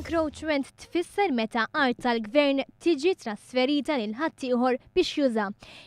L-encroachment tfisser meta art tal-Gvern tiġi trasferita lil ħadd ieħor biex juża.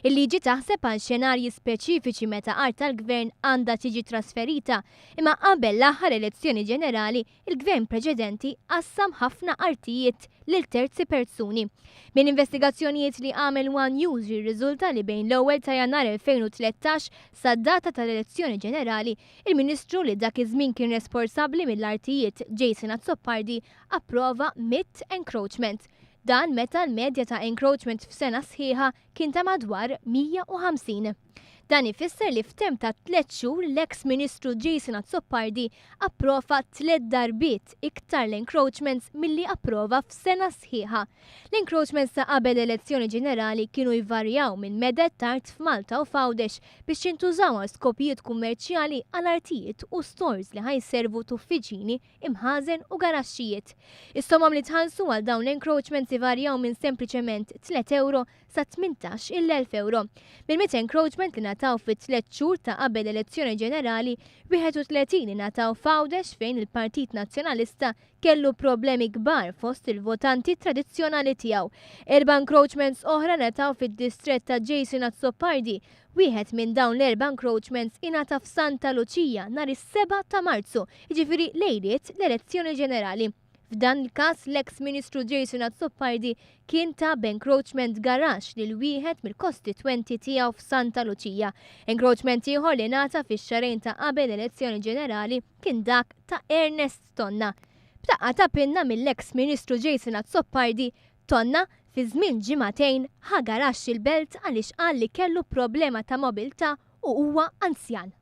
Il-liġi taħseb għal xenarji speċifiċi meta art tal-Gvern għandha tiġi trasferita, imma qabel l-aħħar elezzjoni ġenerali, il-Gvern preċedenti qassam ħafna artijiet lil terzi persuni. Min investigazzjonijiet li għamel One News jirriżulta li bejn l-ewwel ta' Jannar 2013 sad-data tal-elezzjoni ġenerali, il-Ministru li dak iż-żmien kien responsabbli mill-artijiet Jason Azzopardi approva mitt encroachment. Dan meta l-medja ta' encroachment f'sena sħiħa kien ta' madwar 150. Dan ifisser li f'tem ta' 3 xhur l-eks ministru Jason Azzopardi approva 3 darbiet iktar l-encroachments milli approva f'sena sħiħa. L-encroachments ta' qabel elezzjoni ġenerali kienu jvarjaw minn medet tard f'Malta u f'Għawdex biex jintużaw għal skopijiet kummerċjali għal artijiet u stores li ħajservu tuffiċini, imħażen u garaxxijiet. Is-somam li tħallsu għal dawn l-encroachments ivarjaw minn sempliċement 3 euro sa 18,000 euro. Mill-mitt encroachment li nataw fit-3 xhur ta' qabel elezzjoni ġenerali, 31 nataw f'Għawdex fejn il-Partit Nazzjonalista kellu problemi kbar fost il-votanti tradizzjonali tiegħu. 4 encroachments oħra nataw fid-distrett ta' Jason Azzopardi. Wieħed minn dawn l-4 encroachments ingħata f'Santa Luċija nhar is-7 ta' Marzu, jiġifieri lejliet l-elezzjoni ġenerali. F'dan il-każ l-eks ministru Jason Azzopardi kien ta' b'encroachment garax lil wieħed mill-kostitwenti tiegħu f'Santa Luċija. Encroachment ieħor li ngħata fix-xahrejn ta' qabel elezzjoni ġenerali kien dak ta' Ernest Tonna. B'taqqa ta' pinna mill-eks ministru Jason Azzopardi, Tonna fi żmien ġimagħtejn ħa garax il-belt għaliex qal li kellu problema ta' mobilità u huwa anzjan.